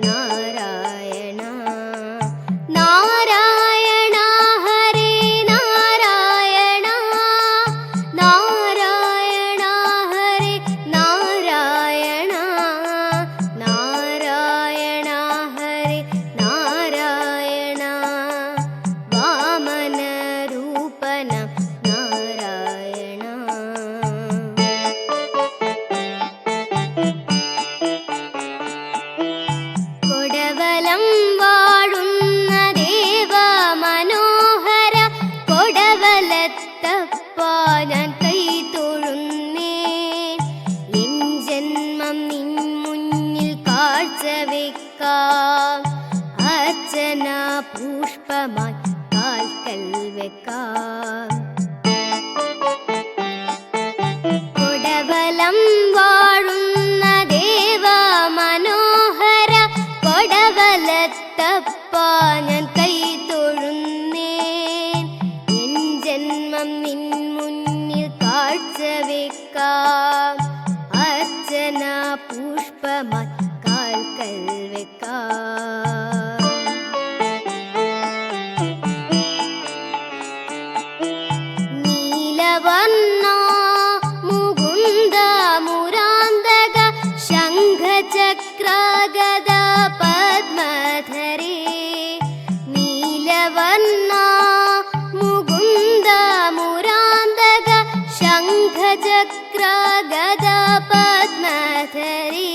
നാരായണ നാരായണ ഹരേ നാരായണ നാരായണ ഹരേ നാരായണ നാരായണ ഹരേ നാരായണ വാമന രൂപന നാരായണ കൊടവലം വാഴുന്ന ദേവ മനോഹര കൊടവലത്തപ്പ ഞാൻ കൈ തൊഴുന്നേൻ എൻ ജന്മം നിൻ മുന്നിൽ കാഴ്ചവെക്കാം അർച്ചന പുഷ്പമായി കാൽക്കൽ വെക്കാം കൊടവലം വാഴുന്ന ദേവ മനോഹര കൊടവലത്തപ്പ ഞാൻ കൈ തൊഴുന്നേൻ എൻ ജന്മം നിൻ മുന്നിൽ കാഴ്ചവെക്കാം അർച്ചന പുഷ്പമായി കാൽക്കൽ വെക്കാം നീലവർണ്ണ മുകുന്ദ മുരാന്തക ശംഖചക്ര ഗദ പദ്മധരേ നീലവർണ്ണ മുകുന്ദ മുരാന്തക ശംഖചക്ര ഗദ പദ്മധരേ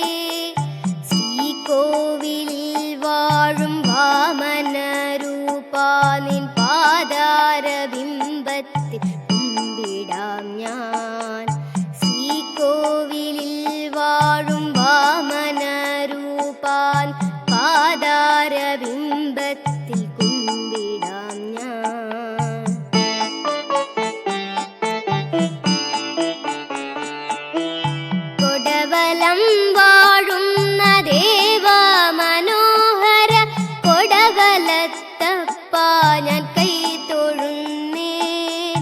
ശ്രീകോവിലിൽ വാഴും വാമന രൂപാ നിൻ പാദാരബിംബത്തിൽ കുമ്പിടാം ഞാൻ ശ്രീകോവിലിൽ വാഴും വാമന രൂപാൻ പാദാരബിംബത്തിൽ കുമ്പിടാം ഞാൻ കൊടവലം വാഴുന്ന ദേവ മനോഹര കൊടവലത്തപ്പ ഞാൻ കൈ തൊഴുന്നേൻ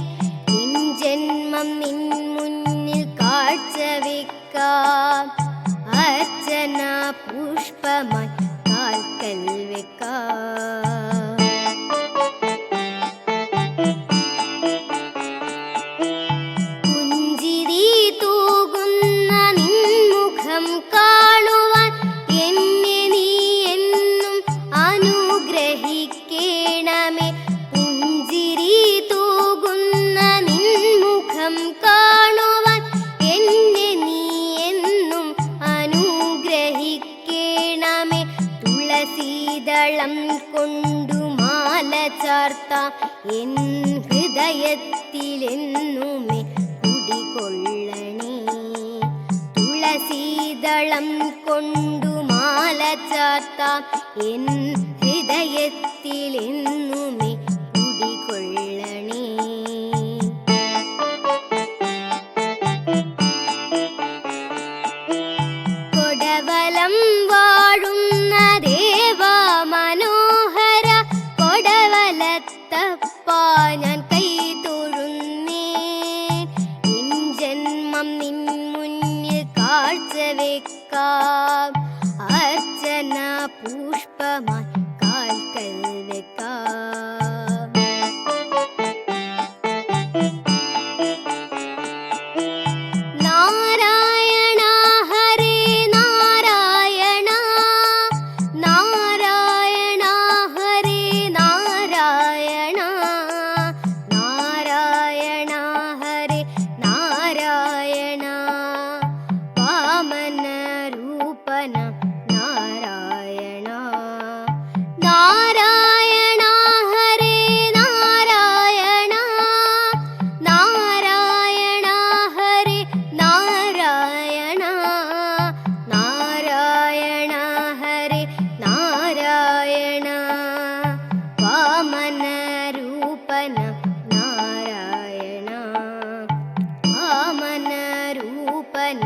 എൻ ജന്മം നിൻ മുന്നിൽ കാഴ്ചവെക്കാം അർച്ചന പുഷ്പമായി കാൽക്കൽ വെക്കാം പുഞ്ചിരി തൂകുന്ന നിൻമുഖം കാണുവാൻ എന്നെ നീ എന്നും അനുഗ്രഹിക്കണമേ പുഞ്ചിരി തൂകുന്ന നിൻമുഖം കാണുവാൻ എന്നെ നീ എന്നും അനുഗ്രഹിക്കണമേ തുളസീദളം കൊണ്ടു മാല ചാർത്താം എൻ ഹൃദയത്തിലെന്നുമേ കുടികൊള്ളണേ തുളസീദളം കൊണ്ടു മാല ചാർത്താം എൻ ഹൃദയത്തിലെന്നുമേ കുടികൊള്ളണേ കൊടവലം വാഴുന്ന ദേവ മനോഹര കൊടവലത്തപ്പ ഞാൻ കൈ തൊഴുന്നേൻ എൻ ജന്മം നിൻ മുന്നിൽ കാഴ്ചവെക്കാം അർച്ചന പുഷ്പമായി കാൽക്കൽ വെക്കാം നാരായണ ഹരേ നാരായണ നാരായണ ഹരേ നാരായണ നാരായണ ഹരേ നാരായണ വാമന രൂപന നാരായണ നാരായണ ഹരേ നാരായണ നാരായണ ഹരേ നാരായണ നാരായണ ഹരേ നാരായണ വാമന രൂപന നാരായണ വാമന രൂപന